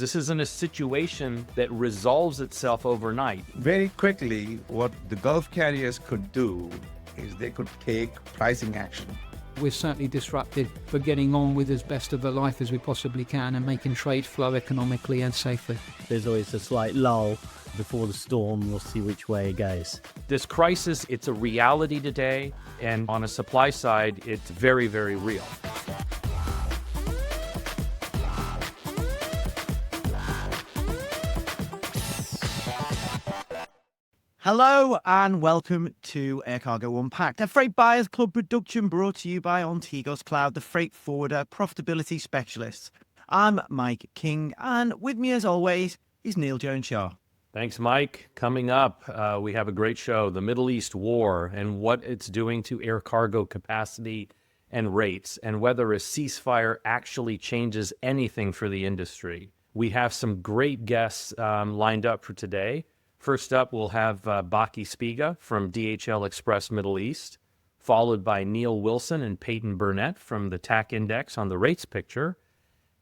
This isn't a situation that resolves itself overnight. Very quickly, what the Gulf carriers could do is they could take pricing action. We're certainly disrupted for getting on with as best of a life as we possibly can and making trade flow economically and safely. There's always a slight lull before the storm. We'll see which way it goes. This crisis, it's a reality today, and on a supply side, it's very, very real. Hello and welcome to Air Cargo Unpacked, a Freight Buyers Club production brought to you by Ontegos Cloud, the freight forwarder profitability specialists. I'm Mike King, and with me as always is Neel Shah. Thanks, Mike. Coming up, we have a great show, the Middle East war and what it's doing to air cargo capacity and rates, and whether a ceasefire actually changes anything for the industry. We have some great guests lined up for today. First up, we'll have Bachi Spiga from DHL Express Middle East, followed by Neel Wilson and Peyton Burnett from the TAC Index on the rates picture,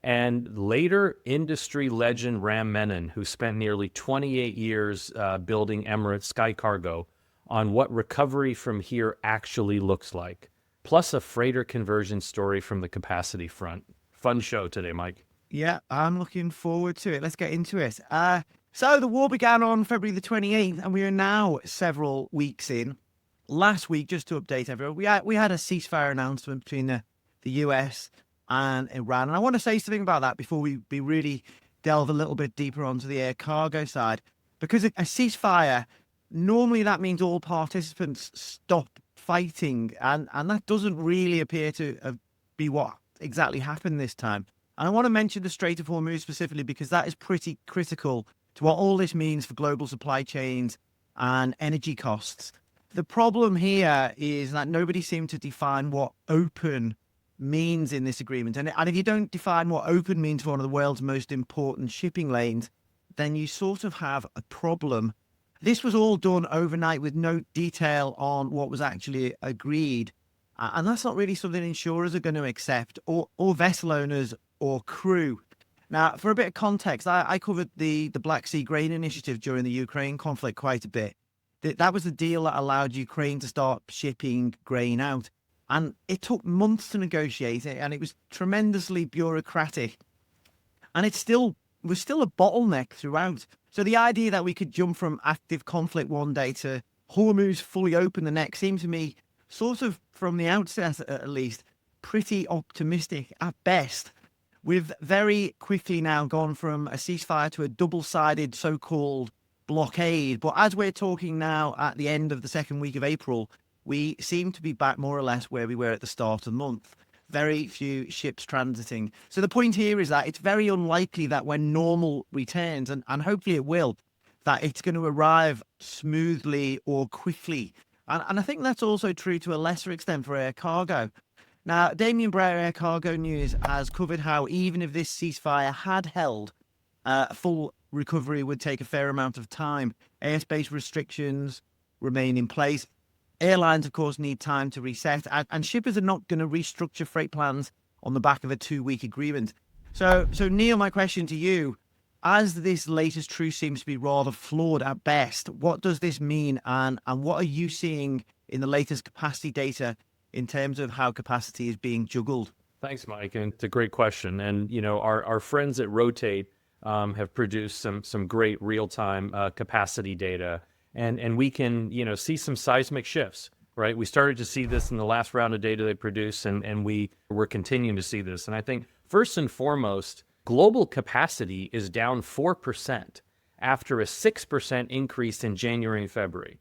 and later industry legend Ram Menen, who spent nearly 28 years building Emirates SkyCargo, on what recovery from here actually looks like, plus a freighter conversion story from the capacity front. Fun show today, Mike. Yeah, I'm looking forward to it. Let's get into it. So the war began on February the 28th, and we are now several weeks in. Last week, just to update everyone, we had a ceasefire announcement between the US and Iran. And I want to say something about that before we really delve a little bit deeper onto the air cargo side. Because a ceasefire, normally that means all participants stop fighting. And that doesn't really appear to be what exactly happened this time. And I want to mention the Strait of Hormuz specifically because that is pretty critical to what all this means for global supply chains and energy costs. The problem here is that nobody seemed to define what open means in this agreement. And if you don't define what open means for one of the world's most important shipping lanes, then you sort of have a problem. This was all done overnight with no detail on what was actually agreed. And that's not really something insurers are going to accept, or vessel owners or crew. Now, for a bit of context, I covered the Black Sea Grain Initiative during the Ukraine conflict quite a bit. That was the deal that allowed Ukraine to start shipping grain out. And it took months to negotiate it, and it was tremendously bureaucratic. And it was still a bottleneck throughout. So the idea that we could jump from active conflict one day to Hormuz fully open the next seemed to me, sort of from the outset at least, pretty optimistic at best. We've very quickly now gone from a ceasefire to a double-sided so-called blockade. But as we're talking now at the end of the second week of April, we seem to be back more or less where we were at the start of the month. Very few ships transiting. So the point here is that it's very unlikely that when normal returns, and hopefully it will, that it's going to arrive smoothly or quickly. And I think that's also true to a lesser extent for air cargo. Now, Damien Brower, Air Cargo News, has covered how even if this ceasefire had held, full recovery would take a fair amount of time. Airspace restrictions remain in place. Airlines, of course, need time to reset, and shippers are not going to restructure freight plans on the back of a 2-week agreement. So Neel, my question to you, as this latest truce seems to be rather flawed at best, what does this mean, and what are you seeing in the latest capacity data in terms of how capacity is being juggled? Thanks, Mike, and it's a great question. And, you know, our friends at Rotate have produced some great real-time capacity data, and we can, you know, see some seismic shifts, right? We started to see this in the last round of data they produced, and we're continuing to see this. And I think, first and foremost, global capacity is down 4% after a 6% increase in January and February.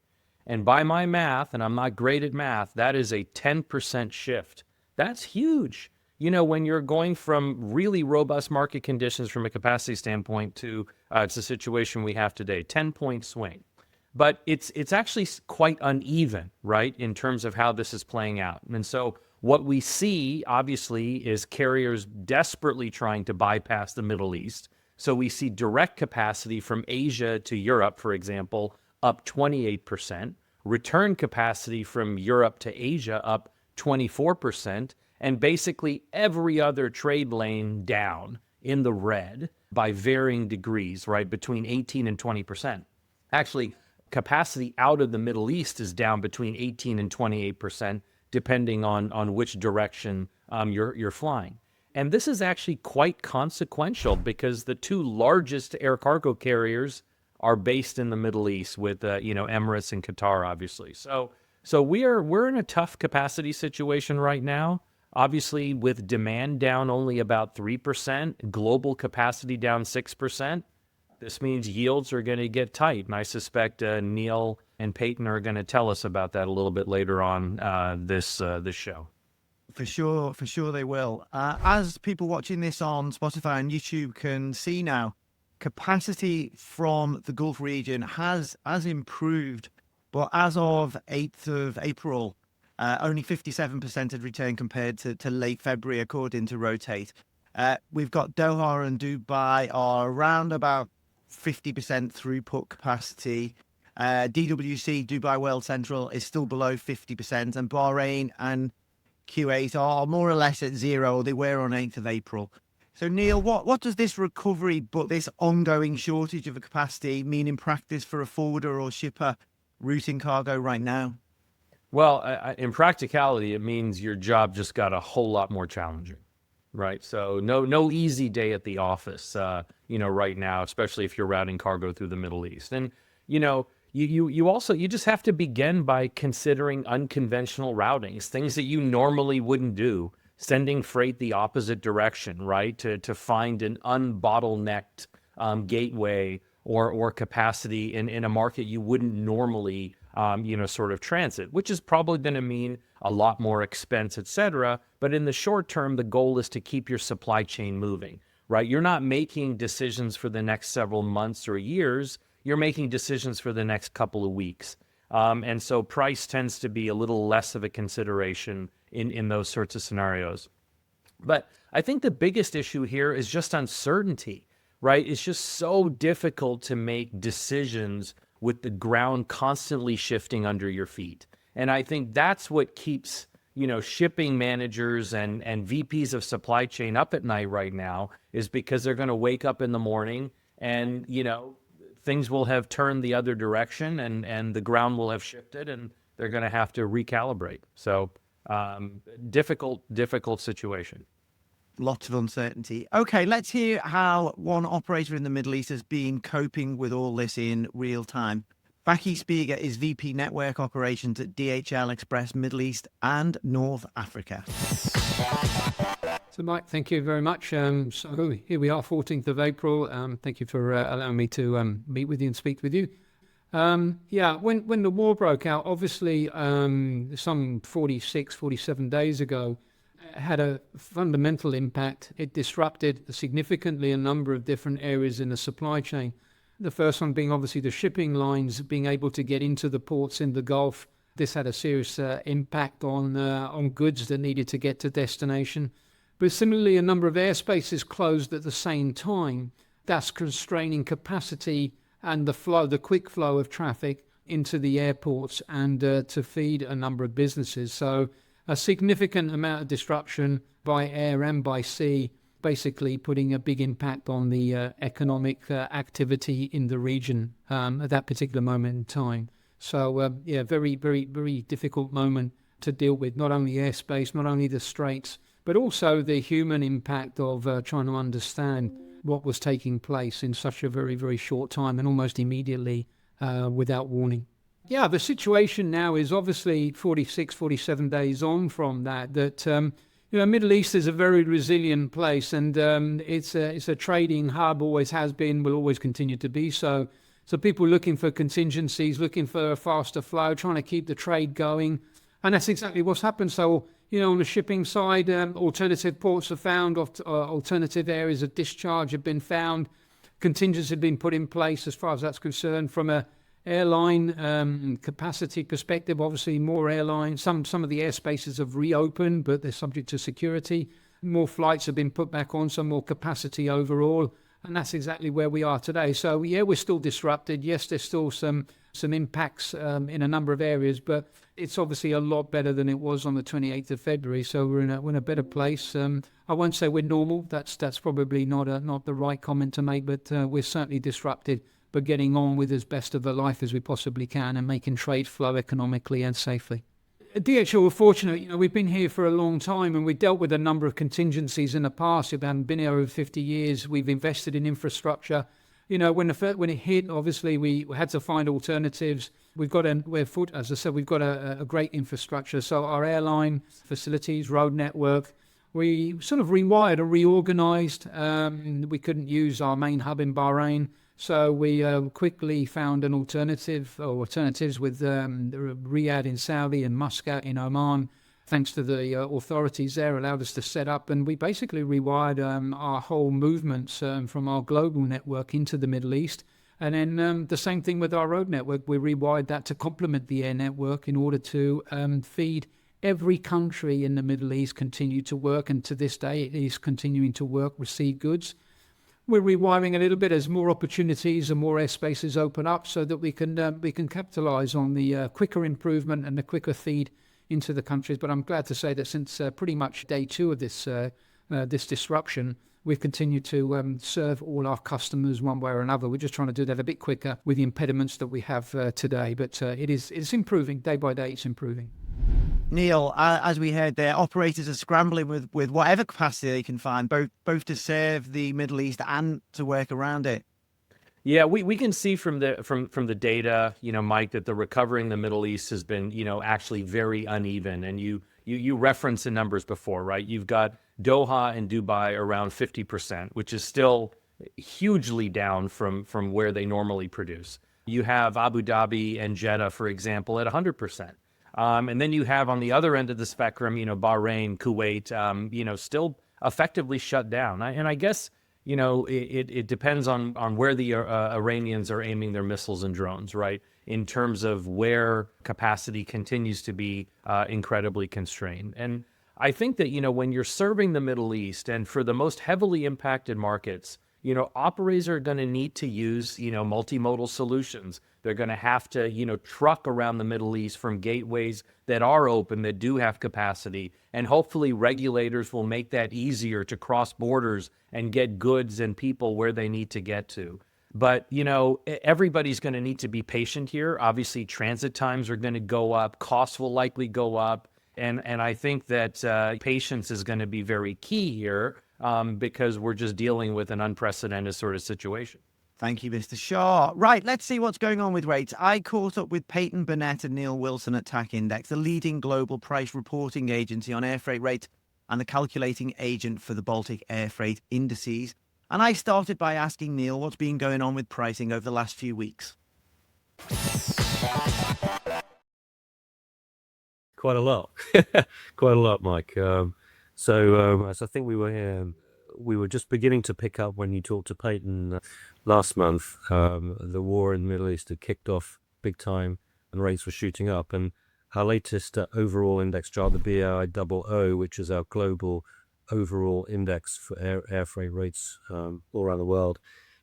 And by my math, and I'm not great at math, that is a 10% shift. That's huge. You know, when you're going from really robust market conditions from a capacity standpoint to it's a situation we have today, 10-point swing. But it's actually quite uneven, right, in terms of how this is playing out. And so what we see, obviously, is carriers desperately trying to bypass the Middle East. So we see direct capacity from Asia to Europe, for example, up 28%, return capacity from Europe to Asia up 24%, and basically every other trade lane down in the red. by varying degrees, right, between 18 and 20%. Actually, capacity out of the Middle East is down between 18 and 28%, depending on which direction you're flying. And this is actually quite consequential because the two largest air cargo carriers are based in the Middle East with, Emirates and Qatar, obviously. So we're in a tough capacity situation right now. Obviously, with demand down only about 3%, global capacity down 6%, this means yields are going to get tight. And I suspect Neel and Peyton are going to tell us about that a little bit later on this show. For sure they will. As people watching this on Spotify and YouTube can see now, capacity from the Gulf region has improved, but as of 8th of April, only 57% had returned compared to late February, according to Rotate. We've got Doha and Dubai are around about 50% throughput capacity. DWC, Dubai World Central, is still below 50%, and Bahrain and Kuwait are more or less at zero, or they were on 8th of April. So, Neel, what does this recovery, but this ongoing shortage of a capacity, mean in practice for a forwarder or shipper routing cargo right now? Well, in practicality, it means your job just got a whole lot more challenging, right? So no easy day at the office, right now, especially if you're routing cargo through the Middle East. And, you just have to begin by considering unconventional routings, things that you normally wouldn't do, sending freight the opposite direction, right? To find an unbottlenecked gateway or capacity in a market you wouldn't normally sort of transit, which is probably going to mean a lot more expense, et cetera. But in the short term, the goal is to keep your supply chain moving, right? You're not making decisions for the next several months or years. You're making decisions for the next couple of weeks. And so price tends to be a little less of a consideration in those sorts of scenarios. But I think the biggest issue here is just uncertainty, right? It's just so difficult to make decisions with the ground constantly shifting under your feet. And I think that's what keeps, shipping managers and VPs of supply chain up at night right now, is because they're going to wake up in the morning and, things will have turned the other direction and the ground will have shifted and they're going to have to recalibrate. So difficult situation. Lots of uncertainty. Okay, let's hear how one operator in the Middle East has been coping with all this in real time. Bachi Spiga is VP Network Operations at DHL Express Middle East and North Africa. So, Mike, thank you very much. So here we are, 14th of April. Thank you for allowing me to meet with you and speak with you. When the war broke out, obviously some 47 days ago, had a fundamental impact. It disrupted significantly a number of different areas in the supply chain. The first one being obviously the shipping lines being able to get into the ports in the Gulf. This had a serious impact on goods that needed to get to destination. But similarly, a number of airspaces closed at the same time. That's constraining capacity and the quick flow of traffic into the airports and to feed a number of businesses. So a significant amount of disruption by air and by sea, basically putting a big impact on the economic activity in the region at that particular moment in time. So, very, very, very difficult moment to deal with, not only airspace, not only the straits, but also the human impact of trying to understand what was taking place in such a very, very short time and almost immediately without warning. Yeah, the situation now is obviously 47 days on from that Middle East is a very resilient place, and it's a trading hub, always has been, will always continue to be so. So people looking for contingencies, looking for a faster flow, trying to keep the trade going. And that's exactly what's happened. So, on the shipping side, alternative ports are found, alternative areas of discharge have been found. Contingents have been put in place as far as that's concerned. From a airline capacity perspective, obviously more airlines. Some of the airspaces have reopened, but they're subject to security. More flights have been put back on, so more capacity overall. And that's exactly where we are today. So yeah, we're still disrupted. Yes, there's still some impacts in a number of areas, but it's obviously a lot better than it was on the 28th of February. So we're in a better place. I won't say we're normal. That's probably not the right comment to make, but we're certainly disrupted, but getting on with as best of a life as we possibly can and making trade flow economically and safely. At DHL, we're fortunate. We've been here for a long time, and we've dealt with a number of contingencies in the past. We've been here over 50 years. We've invested in infrastructure. When it hit, obviously we had to find alternatives. We've got as I said, we've got a great infrastructure. So our airline facilities, road network, we sort of rewired or reorganized. We couldn't use our main hub in Bahrain. So we quickly found alternatives with Riyadh in Saudi and Muscat in Oman. Thanks to the authorities there, allowed us to set up, and we basically rewired our whole movements from our global network into the Middle East. And then the same thing with our road network. We rewired that to complement the air network in order to feed every country in the Middle East, continue to work, and to this day it is continuing to work, receive goods. We're rewiring a little bit as more opportunities and more airspaces open up, so that we can capitalise on the quicker improvement and the quicker feed into the countries. But I'm glad to say that since pretty much day 2 of this disruption, we've continued to serve all our customers one way or another. We're just trying to do that a bit quicker with the impediments that we have today. But it's improving day by day. It's improving. Neel, as we heard there, operators are scrambling with whatever capacity they can find, both to serve the Middle East and to work around it. Yeah, we can see from the data, Mike, that the recovery in the Middle East has been, actually very uneven. And you referenced the numbers before, right? You've got Doha and Dubai around 50%, which is still hugely down from where they normally produce. You have Abu Dhabi and Jeddah, for example, at 100%. And then you have on the other end of the spectrum, Bahrain, Kuwait, still effectively shut down. And I guess, it depends on where the Iranians are aiming their missiles and drones, right? In terms of where capacity continues to be incredibly constrained. And I think that, when you're serving the Middle East, and for the most heavily impacted markets, operators are going to need to use, multimodal solutions. They're going to have to, truck around the Middle East from gateways that are open, that do have capacity. And hopefully regulators will make that easier to cross borders and get goods and people where they need to get to. But, everybody's going to need to be patient here. Obviously, transit times are going to go up. Costs will likely go up. And I think that patience is going to be very key here. Because we're just dealing with an unprecedented sort of situation. Thank you, Mr. Shah. Right, let's see what's going on with rates. I caught up with Peyton Burnett and Neel Wilson at TAC Index, the leading global price reporting agency on air freight rates and the calculating agent for the Baltic air freight indices. And I started by asking Neel what's been going on with pricing over the last few weeks. Quite a lot. Quite a lot, Mike. So as I think we were just beginning to pick up when you talked to Peyton last month. The war in the Middle East had kicked off big time and rates were shooting up. And our latest overall index chart, the BAI00, which is our global overall index for air freight rates all around the world,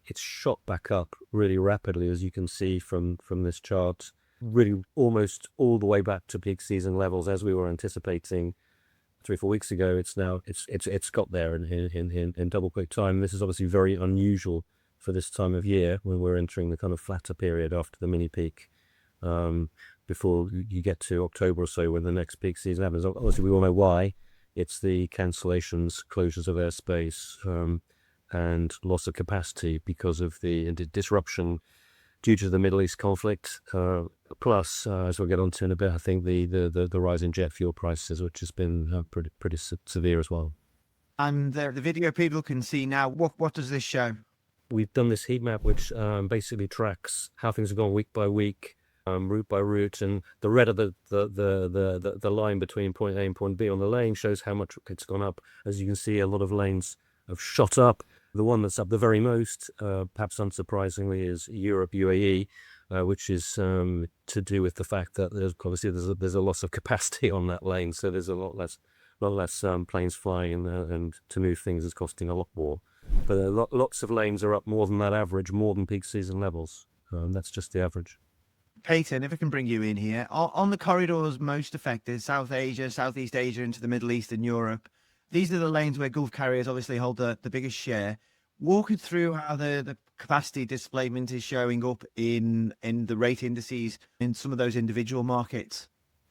it's shot back up really rapidly, as you can see from this chart, really almost all the way back to peak season levels as we were anticipating 3 or 4 weeks ago. It's got there in double quick time. This is obviously very unusual for this time of year when we're entering the kind of flatter period after the mini peak, before you get to October or so when the next peak season happens. Obviously, we all know why. It's the cancellations, closures of airspace, and loss of capacity because of the disruption due to the Middle East conflict. Plus, as we'll get on to in a bit, I think the rise in jet fuel prices, which has been pretty severe as well. And the video people can see now, what does this show? We've done this heat map, which basically tracks how things have gone week by week, route by route, and the red of the line between point A and point B on the lane shows how much it's gone up. As you can see, a lot of lanes have shot up. The one that's up the very most, perhaps unsurprisingly, is Europe UAE, which is to do with the fact that there's a loss of capacity on that lane, so there's a lot less planes flying, and to move things is costing a lot more. But lots of lanes are up more than that average, more than peak season levels. That's just the average. Peyton, if I can bring you in here, on the corridors most affected, South Asia, Southeast Asia into the Middle East and Europe, these are the lanes where Gulf carriers obviously hold the biggest share. Walk us through how the capacity displacement is showing up in the rate indices in some of those individual markets.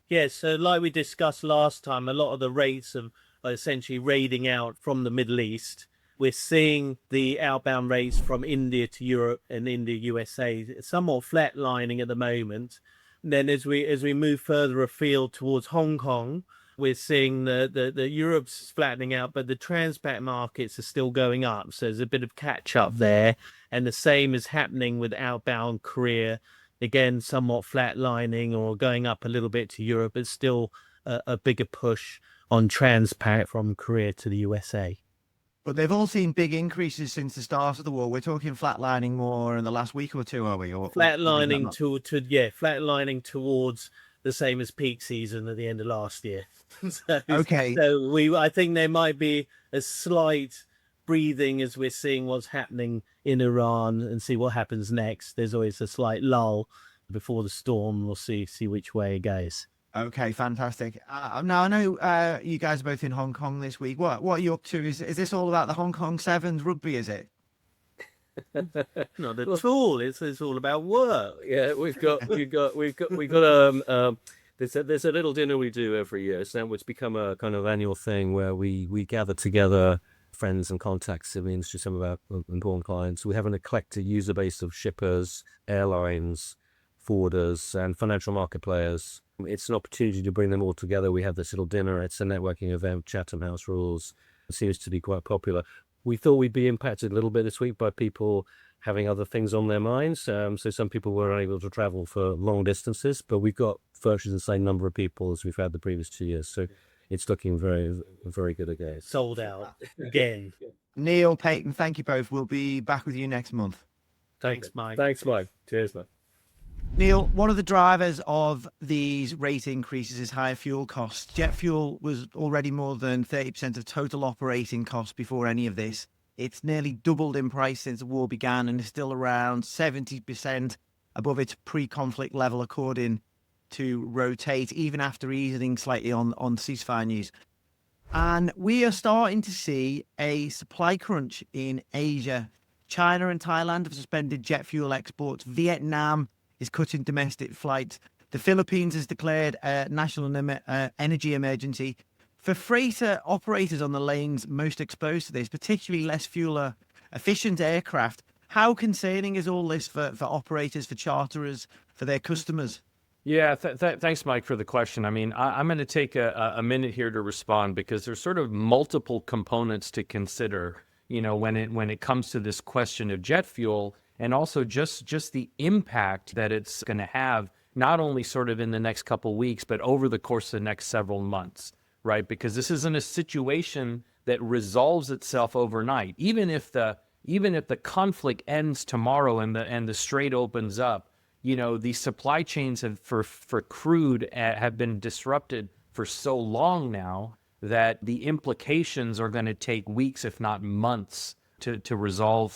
Yeah, so like we discussed last time, a lot of the rates are essentially raiding out from the Middle East. We're seeing the outbound rates from India to Europe and India, USA, somewhat flatlining at the moment. And then as we move further afield towards Hong Kong, we're seeing the Europe's flattening out, but the transpac markets are still going up. So there's a bit of catch up there. And the same is happening with outbound Korea. Again, somewhat flatlining or going up a little bit to Europe, but still a bigger push on transpac from Korea to the USA. But they've all seen big increases since the start of the war. We're talking flatlining more in the last week or two, are we? Flatlining flatlining towards the same as peak season at the end of last year. Okay. So I think there might be a slight breathing as we're seeing what's happening in Iran and see what happens next. There's always a slight lull before the storm. We'll see which way it goes. Okay, fantastic. Now, I know you guys are both in Hong Kong this week. What are you up to? Is this all about the Hong Kong Sevens rugby, is it? Not at all. It's all about work. Yeah, we've got there's a little dinner we do every year. So now it's become a kind of annual thing where we gather together friends and contacts in the industry, some of our important clients. We have an eclectic user base of shippers, airlines, forwarders, and financial market players. It's an opportunity to bring them all together. We have this little dinner. It's a networking event, Chatham House rules. It seems to be quite popular. We thought we'd be impacted a little bit this week by people having other things on their minds. So some people were unable to travel for long distances, but we've got virtually the same number of people as we've had the previous 2 years. So it's looking very, very good again. Sold out again. Neel, Peyton, thank you both. We'll be back with you next month. Thanks, Mike. Thanks, Mike. Cheers, mate. Neel, one of the drivers of these rate increases is higher fuel costs. Jet fuel was already more than 30% of total operating costs before any of this. It's nearly doubled in price since the war began and is still around 70% above its pre-conflict level, according to Rotate, even after easing slightly on ceasefire news. And we are starting to see a supply crunch in Asia. China and Thailand have suspended jet fuel exports. Vietnam is cutting domestic flights. The Philippines has declared a national energy emergency. For freighter operators on the lanes most exposed to this, particularly less fuel efficient aircraft, how concerning is all this for operators, for charterers, for their customers? Yeah, thanks, Mike, for the question. I mean, I'm going to take a minute here to respond because there's sort of multiple components to consider, when it comes to this question of jet fuel, and also just the impact that it's going to have, not only sort of in the next couple weeks, but over the course of the next several months, right? Because this isn't a situation that resolves itself overnight. Even if the conflict ends tomorrow and the strait opens up, the supply chains for crude have been disrupted for so long now that the implications are going to take weeks, if not months, to resolve,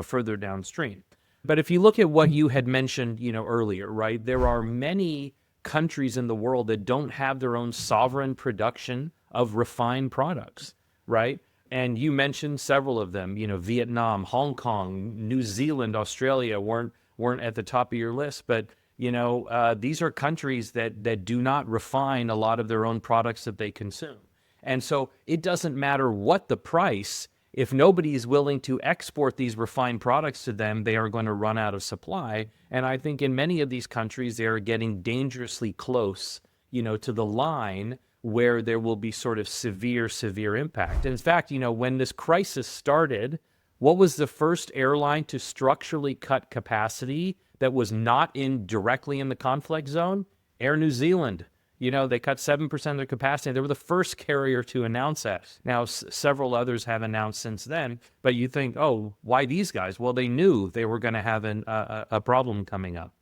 further downstream. But if you look at what you had mentioned, earlier, right, there are many countries in the world that don't have their own sovereign production of refined products, right? And you mentioned several of them, Vietnam, Hong Kong, New Zealand, Australia weren't at the top of your list, but these are countries that do not refine a lot of their own products that they consume. And so it doesn't matter what the price. If nobody is willing to export these refined products to them, they are going to run out of supply. And I think in many of these countries, they are getting dangerously close, to the line where there will be sort of severe impact. And in fact, when this crisis started, what was the first airline to structurally cut capacity that was not directly in the conflict zone? Air New Zealand. They cut 7% of their capacity. They were the first carrier to announce that. Now, several others have announced since then, but you think, oh, why these guys? Well, they knew they were going to have a problem coming up.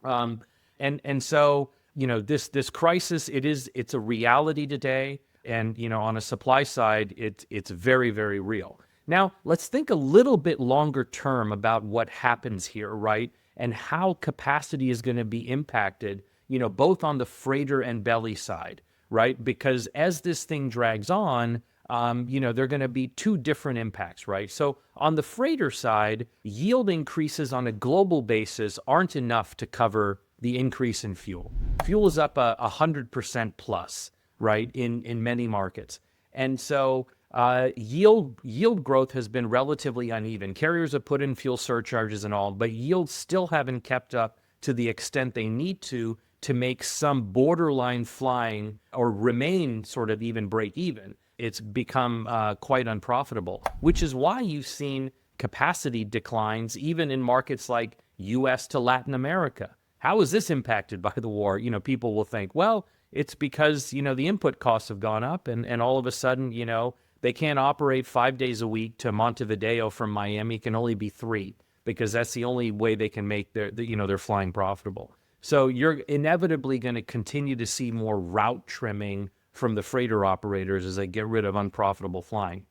And so, this crisis, it's a reality today. And, on a supply side, it's very, very real. Now, let's think a little bit longer term about what happens here, right? And how capacity is going to be impacted, both on the freighter and belly side, right? Because as this thing drags on, there are going to be two different impacts, right? So on the freighter side, yield increases on a global basis aren't enough to cover the increase in fuel. Fuel is up 100% plus, right, in many markets. And so yield growth has been relatively uneven. Carriers have put in fuel surcharges and all, but yields still haven't kept up to the extent they need to make some borderline flying or remain sort of even break even. It's become quite unprofitable, which is why you've seen capacity declines even in markets like US to Latin America. How is this impacted by the war? People will think, well, it's because, the input costs have gone up and all of a sudden, they can't operate 5 days a week to Montevideo from Miami, can only be 3 because that's the only way they can make their flying profitable. So you're inevitably going to continue to see more route trimming from the freighter operators as they get rid of unprofitable flying.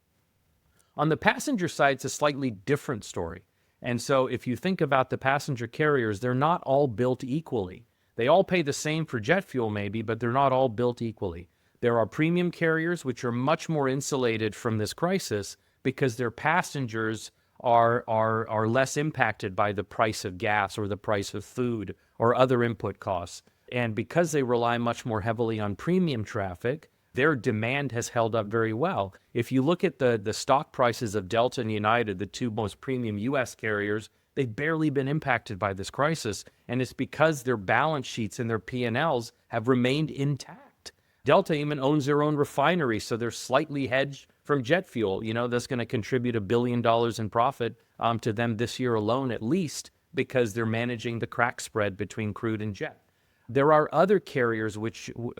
On the passenger side, it's a slightly different story. And so if you think about the passenger carriers, they're not all built equally. They all pay the same for jet fuel maybe, but they're not all built equally. There are premium carriers which are much more insulated from this crisis because their passengers are less impacted by the price of gas or the price of food or other input costs. And because they rely much more heavily on premium traffic, their demand has held up very well. If you look at the stock prices of Delta and United, the two most premium U.S. carriers, they've barely been impacted by this crisis. And it's because their balance sheets and their P&Ls have remained intact. Delta even owns their own refinery, so they're slightly hedged from jet fuel. That's going to contribute $1 billion in profit to them this year alone, at least, because they're managing the crack spread between crude and jet. There are other carriers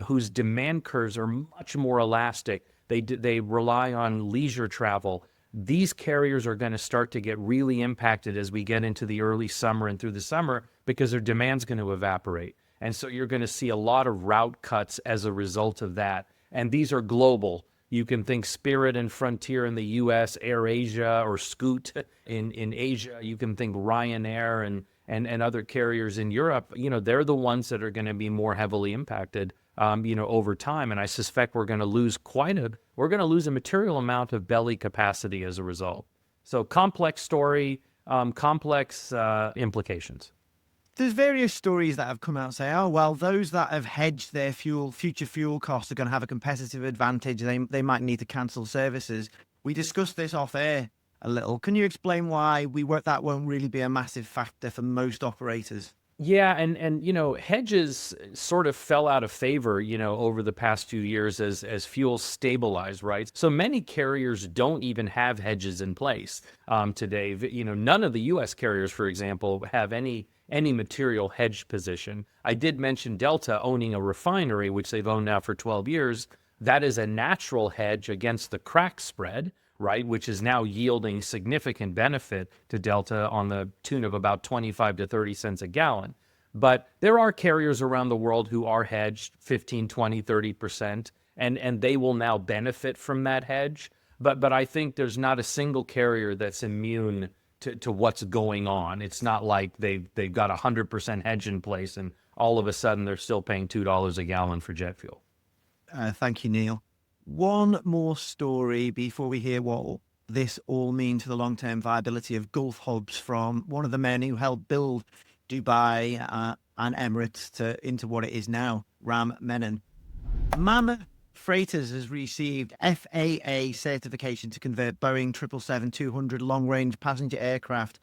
whose demand curves are much more elastic. They rely on leisure travel. These carriers are going to start to get really impacted as we get into the early summer and through the summer because their demand's going to evaporate. And so you're going to see a lot of route cuts as a result of that. And these are global. You can think Spirit and Frontier in the U.S., Air Asia or Scoot in Asia. You can think Ryanair and other carriers in Europe. They're the ones that are going to be more heavily impacted, over time. And I suspect we're going to lose a material amount of belly capacity as a result. So complex story, complex implications. There's various stories that have come out saying, oh, well, those that have hedged their future fuel costs are going to have a competitive advantage. They might need to cancel services. We discussed this off air a little. Can you explain why that won't really be a massive factor for most operators? Yeah, and hedges sort of fell out of favor, over the past few years as fuel stabilized, right? So many carriers don't even have hedges in place today. None of the U.S. carriers, for example, have any material hedged position. I did mention Delta owning a refinery, which they've owned now for 12 years. That is a natural hedge against the crack spread, right, which is now yielding significant benefit to Delta on the tune of about 25 to 30 cents a gallon. But there are carriers around the world who are hedged 15, 20, 30%, and they will now benefit from that hedge. But I think there's not a single carrier that's immune to what's going on. It's not like they've got 100% hedge in place and all of a sudden they're still paying $2 a gallon for jet fuel. Thank you, Neil. One more story before we hear what this all means to the long-term viability of Gulf hubs from one of the men who helped build Dubai and Emirates into what it is now, Ram Menen. Mammoth Freighters has received FAA certification to convert Boeing 777-200 long-range passenger aircraft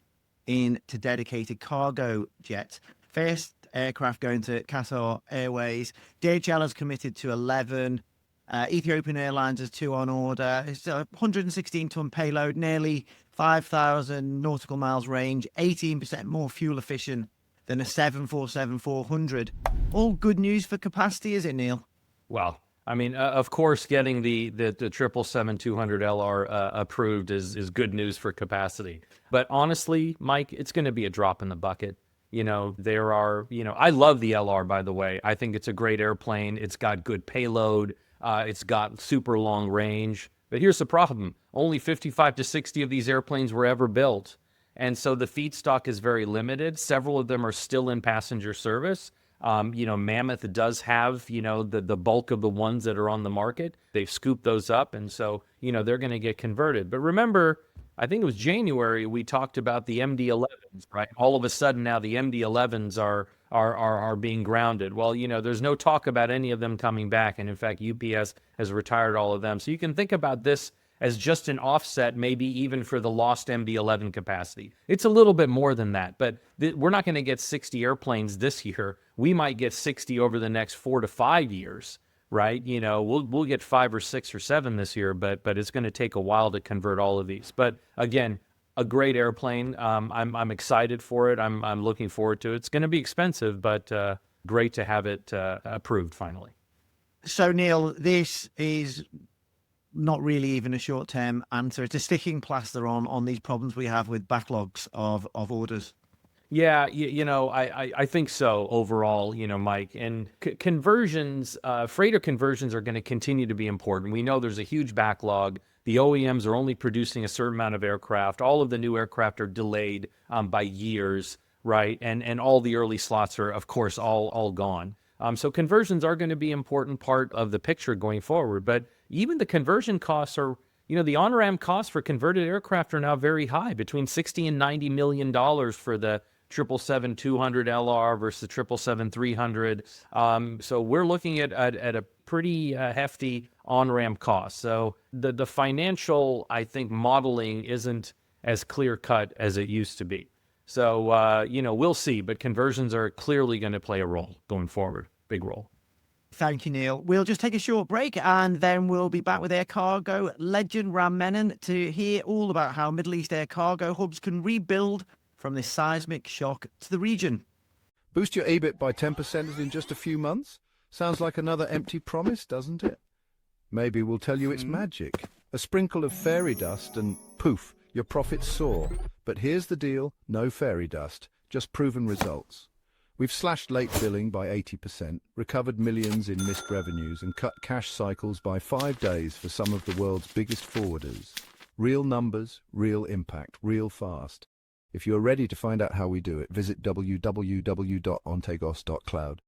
into dedicated cargo jets. First aircraft going to Qatar Airways. DHL has committed to 11. Ethiopian Airlines has 2 on order. It's a 116-ton payload, nearly 5,000 nautical miles range, 18% more fuel efficient than a 747-400. All good news for capacity, is it, Neil? Well, I mean, of course, getting the 777-200LR approved is good news for capacity. But honestly, Mike, it's going to be a drop in the bucket. I love the LR, by the way. I think it's a great airplane. It's got good payload. It's got super long range. But here's the problem. Only 55 to 60 of these airplanes were ever built. And so the feedstock is very limited. Several of them are still in passenger service. Mammoth does have, the bulk of the ones that are on the market. They've scooped those up. And so, they're going to get converted. But remember, I think it was January, we talked about the MD-11s, right? All of a sudden now the MD-11s are being grounded. Well, there's no talk about any of them coming back. And in fact, UPS has retired all of them. So you can think about this as just an offset, maybe even for the lost MD-11 capacity. It's a little bit more than that, but we're not going to get 60 airplanes this year. We might get 60 over the next 4 to 5 years, right? We'll get 5 or 6 or 7 this year, but it's going to take a while to convert all of these. But again, a great airplane. I'm excited for it. I'm looking forward to it. It's going to be expensive, but great to have it approved finally. So, Neel, this is not really even a short-term answer. It's a sticking plaster on these problems we have with backlogs of orders. Yeah, I think so overall, Mike. And conversions, freighter conversions are going to continue to be important. We know there's a huge backlog. The OEMs are only producing a certain amount of aircraft. All of the new aircraft are delayed by years, right? And all the early slots are, of course, all gone. So conversions are going to be an important part of the picture going forward. But even the conversion costs are, the on-ramp costs for converted aircraft are now very high, between $60 and $90 million for the 777-200 LR versus the 777-300. So we're looking at a pretty hefty on-ramp cost. So the financial, I think, modeling isn't as clear-cut as it used to be. So, we'll see, but conversions are clearly going to play a role going forward, big role. Thank you, Neel. We'll just take a short break and then we'll be back with Air Cargo legend Ram Menen to hear all about how Middle East air cargo hubs can rebuild from this seismic shock to the region. Boost your EBIT by 10% in just a few months? Sounds like another empty promise, doesn't it? Maybe we'll tell you it's magic. A sprinkle of fairy dust and poof, your profits soar. But here's the deal, no fairy dust, just proven results. We've slashed late billing by 80%, recovered millions in missed revenues and cut cash cycles by 5 days for some of the world's biggest forwarders. Real numbers, real impact, real fast. If you're ready to find out how we do it, visit www.ontegos.cloud.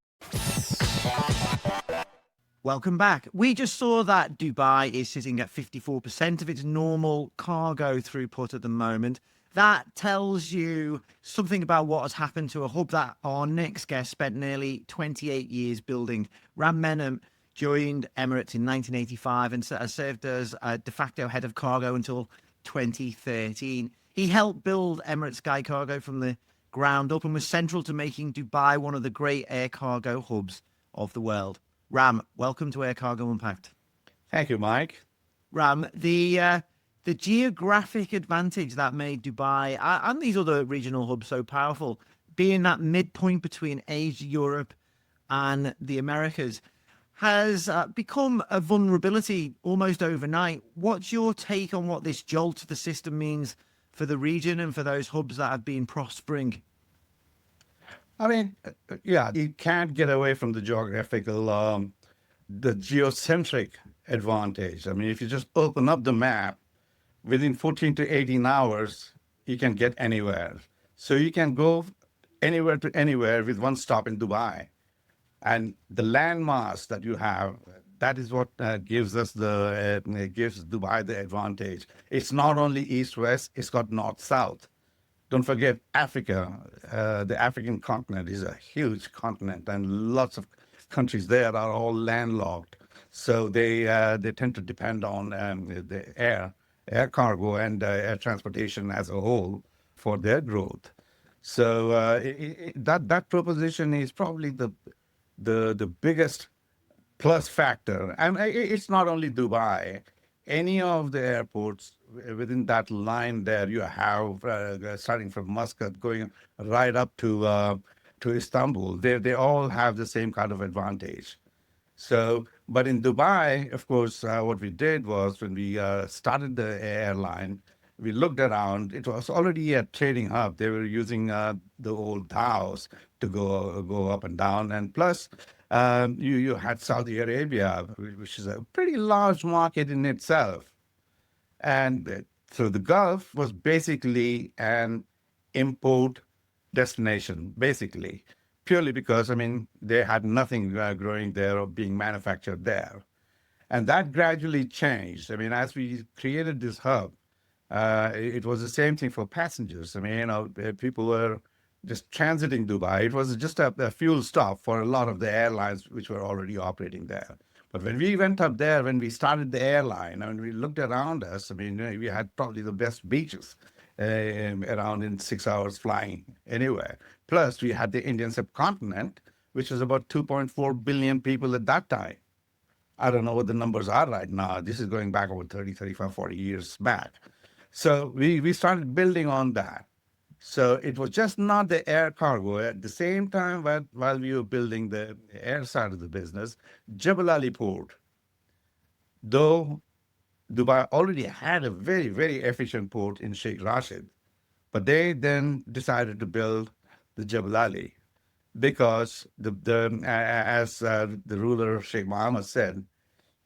Welcome back. We just saw that Dubai is sitting at 54% of its normal cargo throughput at the moment. That tells you something about what has happened to a hub that our next guest spent nearly 28 years building. Ram Menen joined Emirates in 1985 and served as de facto head of cargo until 2013. He helped build Emirates SkyCargo from the ground up and was central to making Dubai one of the great air cargo hubs of the world. Ram, welcome to Air Cargo Unpacked. Thank you, Mike. Ram, the geographic advantage that made Dubai and these other regional hubs so powerful, being that midpoint between Asia, Europe, and the Americas, has become a vulnerability almost overnight. What's your take on what this jolt to the system means for the region and for those hubs that have been prospering? I mean, yeah, you can't get away from the geographical, the geocentric advantage. I mean, if you just open up the map, within 14 to 18 hours, you can get anywhere. So you can go anywhere to anywhere with one stop in Dubai. And the landmass that you have, that is what gives Dubai the advantage. It's not only east-west, it's got north-south. Don't forget Africa. The African continent is a huge continent, and lots of countries there are all landlocked. So they tend to depend on the air cargo and air transportation as a whole for their growth. So that proposition is probably the biggest plus factor. And it's not only Dubai. Any of the airports within that line there, you have starting from Muscat going right up to Istanbul. They all have the same kind of advantage. So, but in Dubai, of course, what we did was when we started the airline, we looked around. It was already a trading hub. They were using the old dhows to go up and down, and plus you had Saudi Arabia, which is a pretty large market in itself. And so the Gulf was basically an import destination, basically, purely because, I mean, they had nothing growing there or being manufactured there. And that gradually changed. I mean, as we created this hub, it was the same thing for passengers. I mean, people were just transiting Dubai. It was just a fuel stop for a lot of the airlines which were already operating there. But when we went up there, when we started the airline, and we looked around us, I mean, we had probably the best beaches around in 6 hours flying anywhere. Plus, we had the Indian subcontinent, which was about 2.4 billion people at that time. I don't know what the numbers are right now. This is going back over 30, 35, 40 years back. So we started building on that. So it was just not the air cargo. At the same time, while we were building the air side of the business, Jebel Ali Port, though Dubai already had a very, very efficient port in Sheikh Rashid, but they then decided to build the Jebel Ali because as the ruler Sheikh Mohammed said,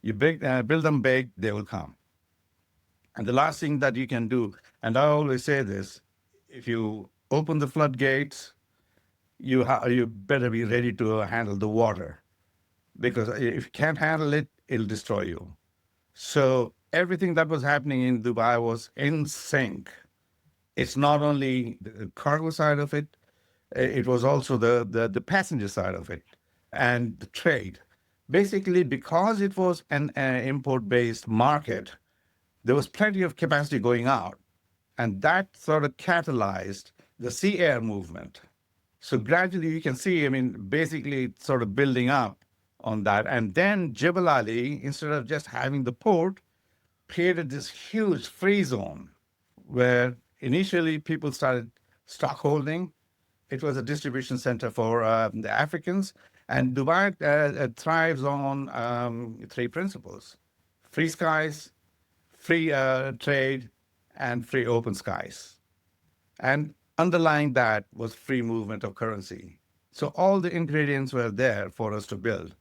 you build them big, they will come. And the last thing that you can do, and I always say this, if you open the floodgates, you better be ready to handle the water, because if you can't handle it, it'll destroy you. So everything that was happening in Dubai was in sync. It's not only the cargo side of it, it was also the passenger side of it and the trade. Basically, because it was an import-based market, there was plenty of capacity going out. And that sort of catalyzed the sea-air movement. So gradually you can see, I mean, basically it's sort of building up on that. And then Jebel Ali, instead of just having the port, created this huge free zone where initially people started stockholding. It was a distribution center for the Africans. And Dubai thrives on three principles: free skies, free trade, and free open skies. And underlying that was free movement of currency. So all the ingredients were there for us to build.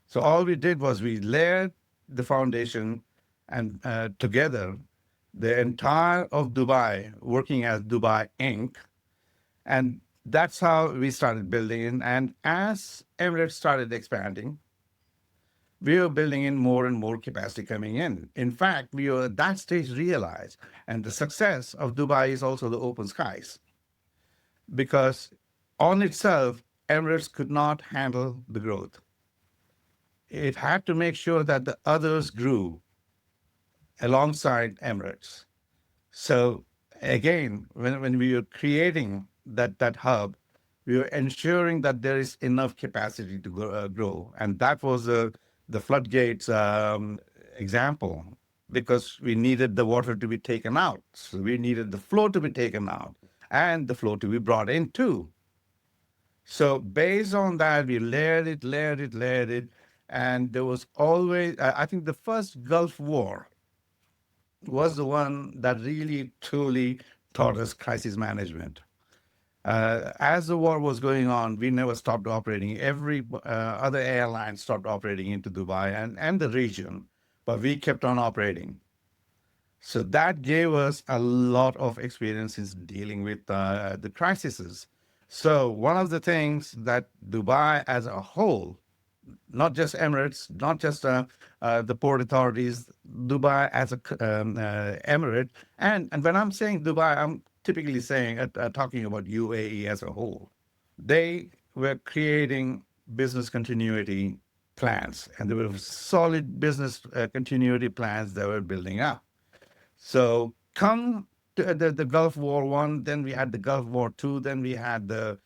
So all we did was we layered the foundation, and together, the entire of Dubai working as Dubai Inc. And that's how we started building. And as Emirates started expanding, we were building in more and more capacity coming in. In fact, we were at that stage realized, and the success of Dubai is also the open skies, because on itself, Emirates could not handle the growth. It had to make sure that the others grew alongside Emirates. So again, when we were creating that hub, we were ensuring that there is enough capacity to grow. And that was the floodgates example, because we needed the water to be taken out. So we needed the flow to be taken out and the flow to be brought in too. So based on that, we layered it. And there was always, I think the first Gulf War was the one that really, truly taught us crisis management. As the war was going on, we never stopped operating. Every other airline stopped operating into Dubai and the region, but we kept on operating. So that gave us a lot of experience in dealing with the crises. So one of the things that Dubai as a whole, not just Emirates, not just the port authorities, Dubai as a emirate, and when I'm saying Dubai, I'm typically saying, talking about UAE as a whole. They were creating business continuity plans, and there were solid business continuity plans that were building up. So come to the Gulf War I, then we had the Gulf War II, then we had the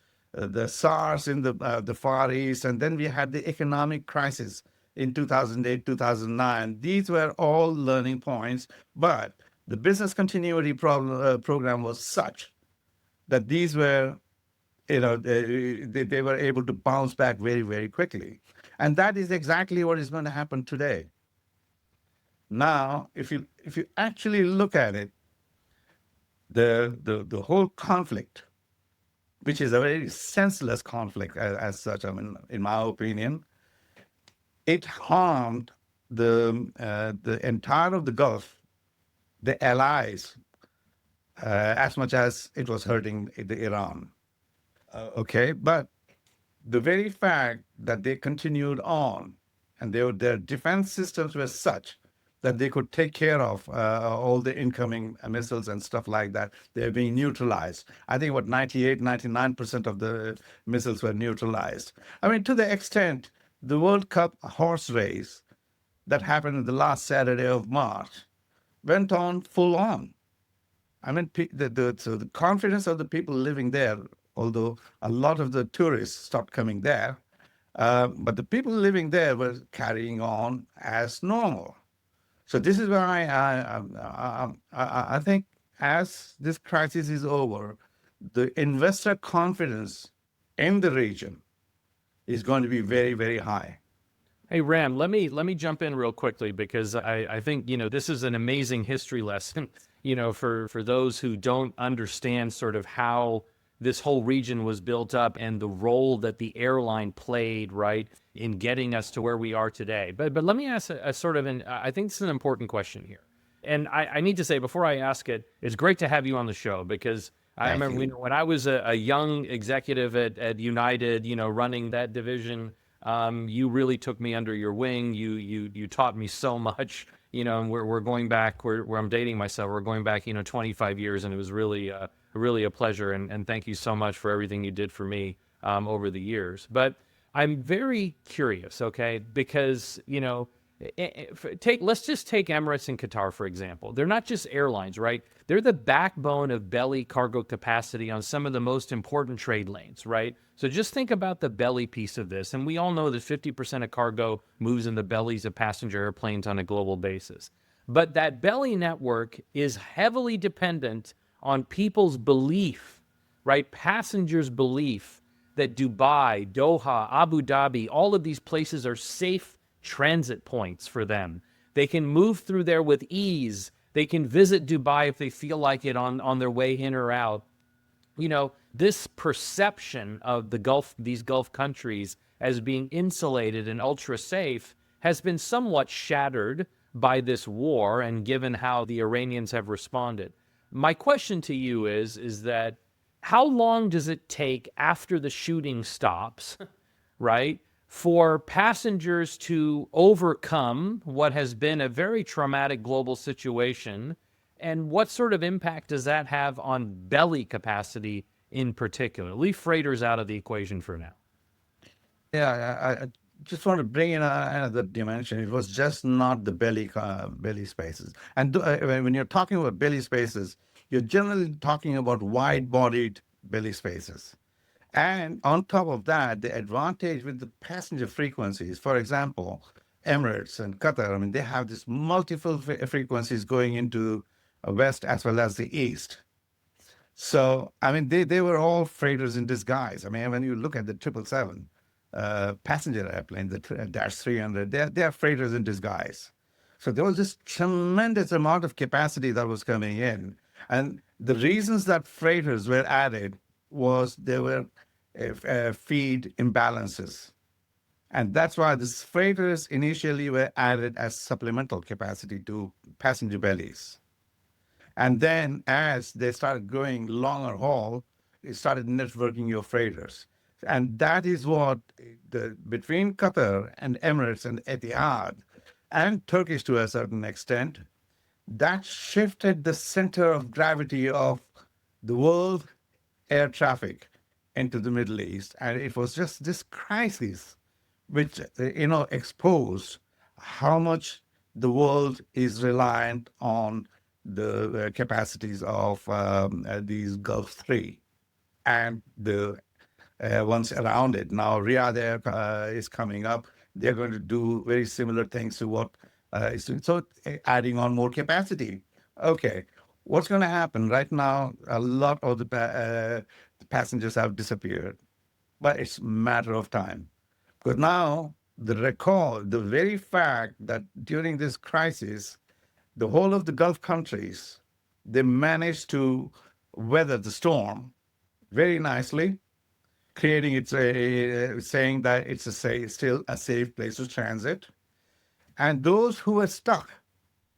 SARS in the Far East, and then we had the economic crisis in 2008, 2009. These were all learning points, but the business continuity program was such that these were, they were able to bounce back very, very quickly. And that is exactly what is going to happen today. Now, if you actually look at it, the whole conflict, which is a very senseless conflict as such, I mean, in my opinion, it harmed the entire of the Gulf the allies as much as it was hurting the Iran. Okay, but the very fact that they continued on and their defense systems were such that they could take care of all the incoming missiles and stuff like that, they're being neutralized. I think what 98, 99% of the missiles were neutralized. I mean, to the extent the World Cup horse race that happened the last Saturday of March went on full on. I mean, so the confidence of the people living there, although a lot of the tourists stopped coming there, but the people living there were carrying on as normal. So this is why I think as this crisis is over, the investor confidence in the region is going to be very, very high. Hey, Ram, let me jump in real quickly because I think, this is an amazing history lesson, for those who don't understand sort of how this whole region was built up and the role that the airline played, right, in getting us to where we are today. But let me ask a sort of I think this is an important question here. And I need to say before I ask it, it's great to have you on the show because I remember when I was a young executive at United, running that division, you really took me under your wing. You taught me so much, and we're going back where I'm dating myself. We're going back, 25 years, and it was really a pleasure. And thank you so much for everything you did for me over the years. But I'm very curious, okay, because let's just take Emirates and Qatar for example. They're not just airlines, right? They're the backbone of belly cargo capacity on some of the most important trade lanes, right? So just think about the belly piece of this. And we all know that 50% of cargo moves in the bellies of passenger airplanes on a global basis. But that belly network is heavily dependent on people's belief, right? Passengers' belief that Dubai, Doha, Abu Dhabi, all of these places are safe transit points for them. They can move through there with ease. They can visit Dubai if they feel like it on their way in or out. This perception of these Gulf countries as being insulated and ultra safe has been somewhat shattered by this war and given how the Iranians have responded. My question to you is that how long does it take after the shooting stops, right, for passengers to overcome what has been a very traumatic global situation? And what sort of impact does that have on belly capacity in particular? Leave freighters out of the equation for now. Yeah, I just want to bring in another dimension. It was just not the belly spaces. And when you're talking about belly spaces, you're generally talking about wide-bodied belly spaces. And on top of that, the advantage with the passenger frequencies, for example, Emirates and Qatar, they have this multiple frequencies going into west as well as the east. So, they were all freighters in disguise. When you look at the 777 passenger airplane, the Dash 300, they are freighters in disguise. So there was this tremendous amount of capacity that was coming in. And the reasons that freighters were added was there were feed imbalances. And that's why these freighters initially were added as supplemental capacity to passenger bellies. And then as they started going longer haul, it started networking your freighters. And that is what between Qatar and Emirates and Etihad and Turkish to a certain extent, that shifted the center of gravity of the world air traffic into the Middle East. And it was just this crisis which, exposed how much the world is reliant on the capacities of these Gulf 3 and the ones around it. Now, Riyadh Air is coming up. They're going to do very similar things to what is doing. So adding on more capacity. Okay, what's going to happen? Right now, a lot of the passengers have disappeared, but it's a matter of time. Because now, the very fact that during this crisis, the whole of the Gulf countries, they managed to weather the storm very nicely, creating saying that it's still a safe place to transit. And those who were stuck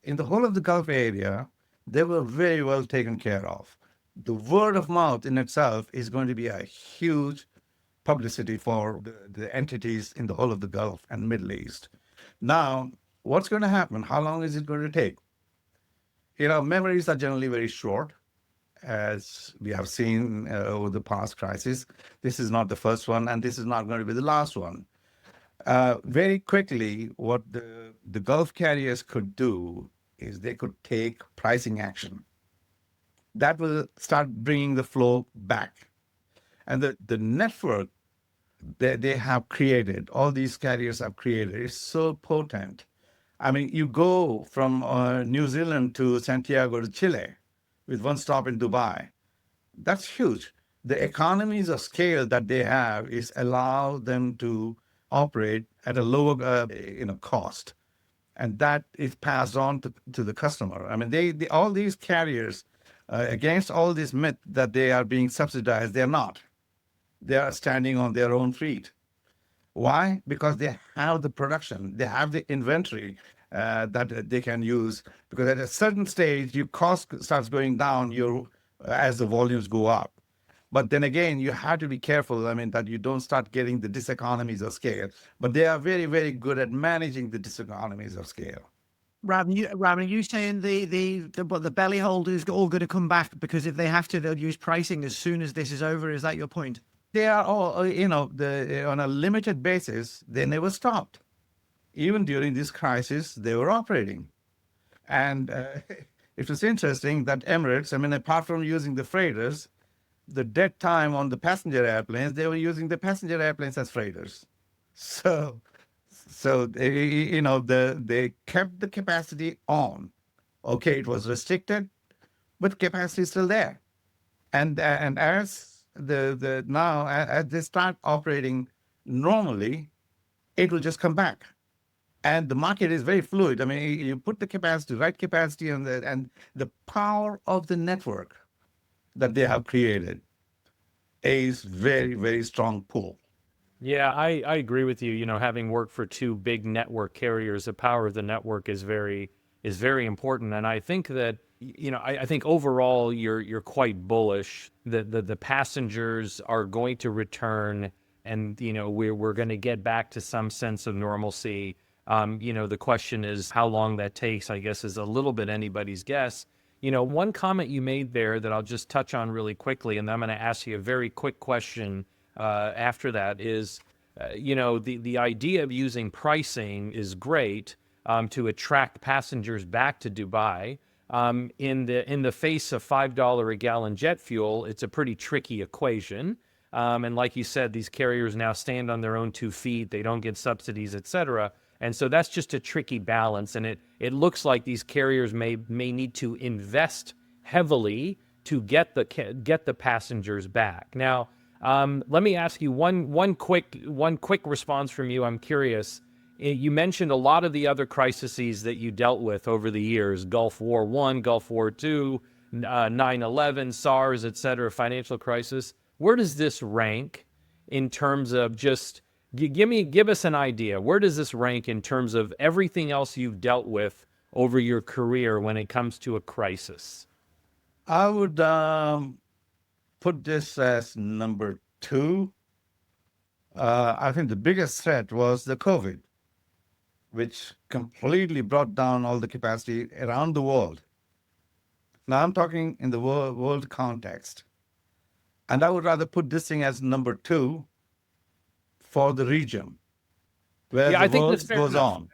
in the whole of the Gulf area, they were very well taken care of. The word of mouth in itself is going to be a huge publicity for the entities in the whole of the Gulf and Middle East. Now, what's going to happen? How long is it going to take? Memories are generally very short, as we have seen over the past crisis. This is not the first one, and this is not going to be the last one. Very quickly, what the Gulf carriers could do is they could take pricing action. That will start bringing the flow back. And the network that they have created, all these carriers have created, is so potent. I mean, you go from New Zealand to Santiago to Chile with one stop in Dubai. That's huge. The economies of scale that they have is allow them to operate at a lower cost. And that is passed on to the customer. I mean, they all these carriers, against all this myth that they are being subsidized, they're not. They are standing on their own feet. Why? Because they have the production, they have the inventory that they can use. Because at a certain stage, your cost starts going down as the volumes go up. But then again, you have to be careful, that you don't start getting the diseconomies of scale. But they are very, very good at managing the diseconomies of scale. Ram, are you saying the belly hold is all going to come back because if they have to, they'll use pricing as soon as this is over? Is that your point? They are all, on a limited basis, they never stopped. Even during this crisis, they were operating. And it was interesting that Emirates, apart from using the freighters, the dead time on the passenger airplanes, they were using the passenger airplanes as freighters. So they kept the capacity on. Okay, it was restricted, but capacity is still there. And as as they start operating normally, it will just come back. And the market is very fluid. You put the capacity, right capacity, and the power of the network that they have created is very, very strong pull. Yeah, I agree with you. Having worked for two big network carriers, the power of the network is very important. And I think that, I think overall you're quite bullish that the passengers are going to return, and we're going to get back to some sense of normalcy. The question is how long that takes, I guess, is a little bit anybody's guess. One comment you made there that I'll just touch on really quickly, and then I'm going to ask you a very quick question after that is, the idea of using pricing is great to attract passengers back to Dubai. In the face of $5 a gallon jet fuel, it's a pretty tricky equation. And like you said, these carriers now stand on their own 2 feet. They don't get subsidies, et cetera. And so that's just a tricky balance. And it looks like these carriers may need to invest heavily to get the passengers back. Now, let me ask you one quick response from you. I'm curious. You mentioned a lot of the other crises that you dealt with over the years: Gulf War I, Gulf War II, 9/11, SARS, et cetera, financial crisis. Where does this rank in terms of just give us an idea? Where does this rank in terms of everything else you've dealt with over your career when it comes to a crisis? I would put this as number 2. I think the biggest threat was the COVID, which completely brought down all the capacity around the world. Now I'm talking in the world context. And I would rather put this thing as number 2 for the region, where I the think world that's fair goes enough. on.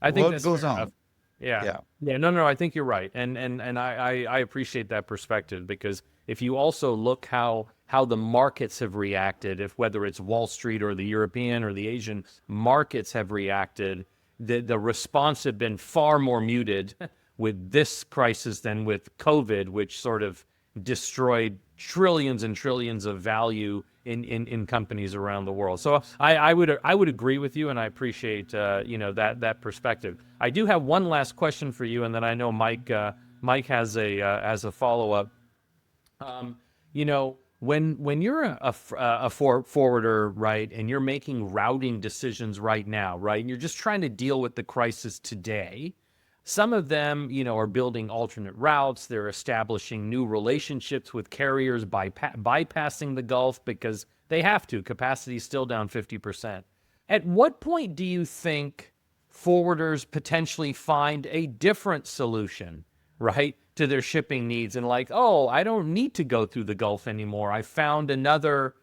I The think world that's goes fair on. enough. Yeah. Yeah. No, I think you're right. And I appreciate that perspective, because if you also look how the markets have reacted, whether it's Wall Street or the European or the Asian markets have reacted, the response had been far more muted with this crisis than with COVID, which sort of destroyed trillions and trillions of value in companies around the world. So I would agree with you, and I appreciate that perspective. I do have one last question for you, and then I know Mike has a follow up. When you're a forwarder, right, and you're making routing decisions right now, right, and you're just trying to deal with the crisis today, Some of them, are building alternate routes. They're establishing new relationships with carriers by bypassing the Gulf because they have to. Capacity is still down 50%. At what point do you think forwarders potentially find a different solution, right, to their shipping needs and like, oh, I don't need to go through the Gulf anymore. I found another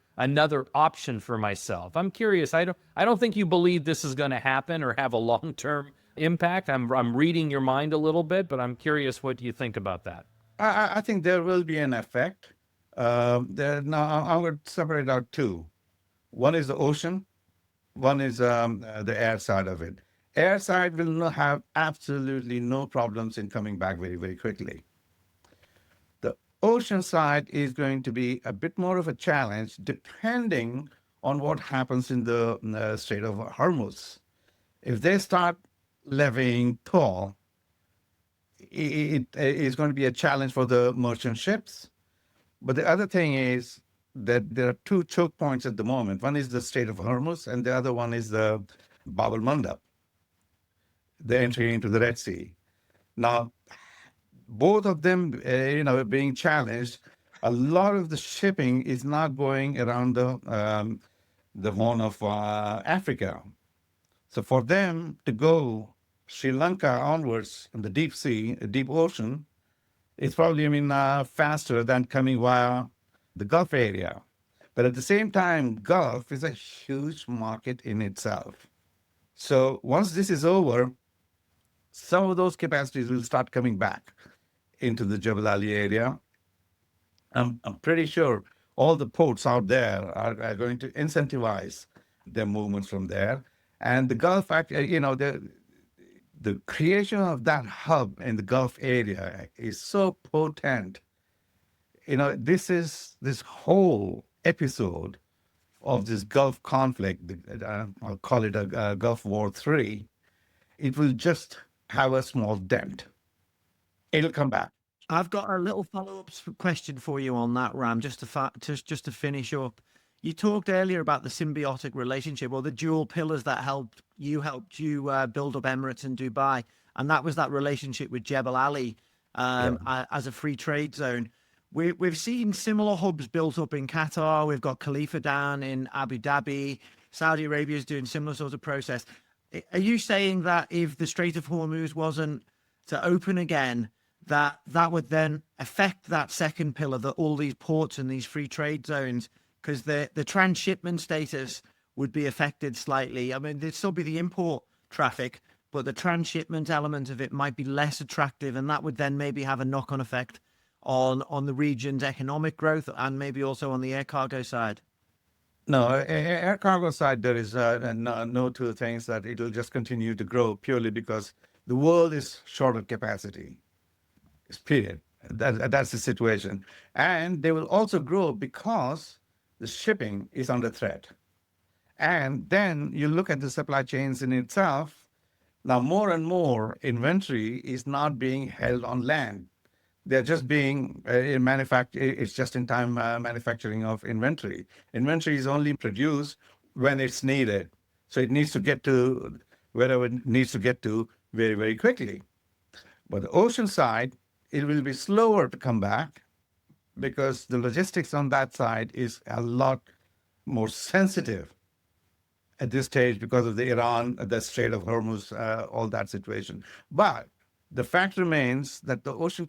option for myself. I'm curious. I don't think you believe this is going to happen or have a long-term impact. I'm reading your mind a little bit, but I'm curious what you think about that. I think there will be an effect. Now, I'm going to separate out two. One is the ocean. One is the air side of it. Air side will have absolutely no problems in coming back very, very quickly. The ocean side is going to be a bit more of a challenge depending on what happens in the Strait of Hormuz. If they start levying toll, it is going to be a challenge for the merchant ships. But the other thing is that there are two choke points at the moment. One is the Strait of Hormuz, and the other one is the Bab el-Mandab, the entry into the Red Sea. Now, both of them, being challenged, a lot of the shipping is not going around the Horn of Africa. So for them to go Sri Lanka onwards in the deep sea, deep ocean, it's probably faster than coming via the Gulf area. But at the same time, Gulf is a huge market in itself. So once this is over, some of those capacities will start coming back into the Jebel Ali area. I'm pretty sure all the ports out there are going to incentivize their movements from there. And the Gulf, the creation of that hub in the Gulf area is so potent. This whole episode of this Gulf conflict, I'll call it a Gulf War III, it will just have a small dent. It'll come back. I've got a little follow-up question for you on that, Ram, just to finish up. You talked earlier about the symbiotic relationship or the dual pillars that helped you build up Emirates and Dubai. And that was that relationship with Jebel Ali as a free trade zone. We've seen similar hubs built up in Qatar. We've got Khalifa down in Abu Dhabi. Saudi Arabia is doing similar sort of process. Are you saying that if the Strait of Hormuz wasn't to open again, that would then affect that second pillar, that all these ports and these free trade zones, because the transshipment status would be affected slightly? I mean, there'd still be the import traffic, but the transshipment element of it might be less attractive, and that would then maybe have a knock-on effect on the region's economic growth and maybe also on the air cargo side. No, air cargo side, there is no two things that it will just continue to grow purely because the world is short of capacity. It's period. That's the situation. And they will also grow because the shipping is under threat. And then you look at the supply chains in itself. Now, more and more inventory is not being held on land. They're just being it's just-in-time manufacturing of inventory. Inventory is only produced when it's needed. So it needs to get to wherever it needs to get to very, very quickly. But the ocean side, it will be slower to come back because the logistics on that side is a lot more sensitive at this stage because of the Iran, the Strait of Hormuz, all that situation. But the fact remains that the ocean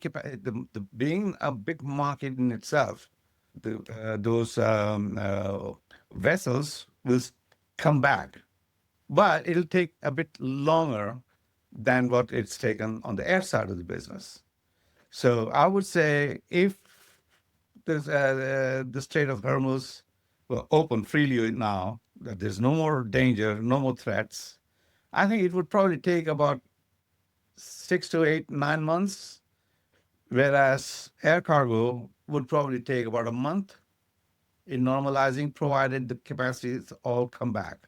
being a big market in itself, those vessels will come back, but it'll take a bit longer than what it's taken on the air side of the business. So I would say if there's the Strait of Hormuz will open freely now, that there's no more danger, no more threats, I think it would probably take about 6 to 8, 9 months, whereas air cargo would probably take about a month in normalizing, provided the capacities all come back.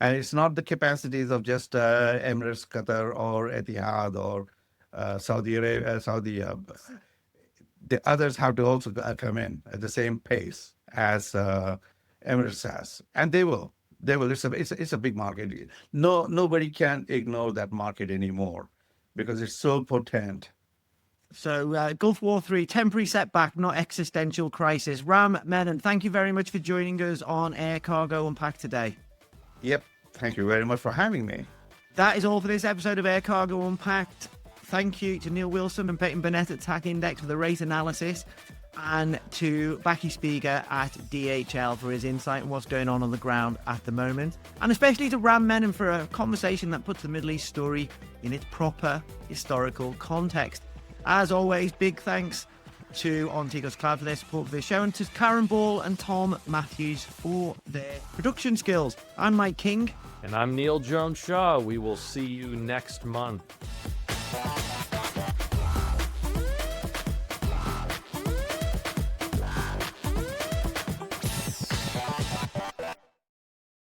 And it's not the capacities of just Emirates, Qatar, or Etihad, or Saudi Arabia. The others have to also come in at the same pace as Emirates has, and they will. It's a big market. Nobody can ignore that market anymore. because it's so potent. So Gulf War 3, temporary setback, not existential crisis. Ram Menen, thank you very much for joining us on Air Cargo Unpacked today. Yep. Thank you very much for having me. That is all for this episode of Air Cargo Unpacked. Thank you to Neel Wilson and Peyton Burnett at TAC Index for the rate analysis, and to Bachi Spiga at DHL for his insight on what's going on the ground at the moment. And especially to Ram Menen for a conversation that puts the Middle East story in its proper historical context. As always, big thanks to Ontigos Cloud for their support for this show, and to Karen Ball and Tom Matthews for their production skills. I'm Mike King. And I'm Neel Jones Shah. We will see you next month.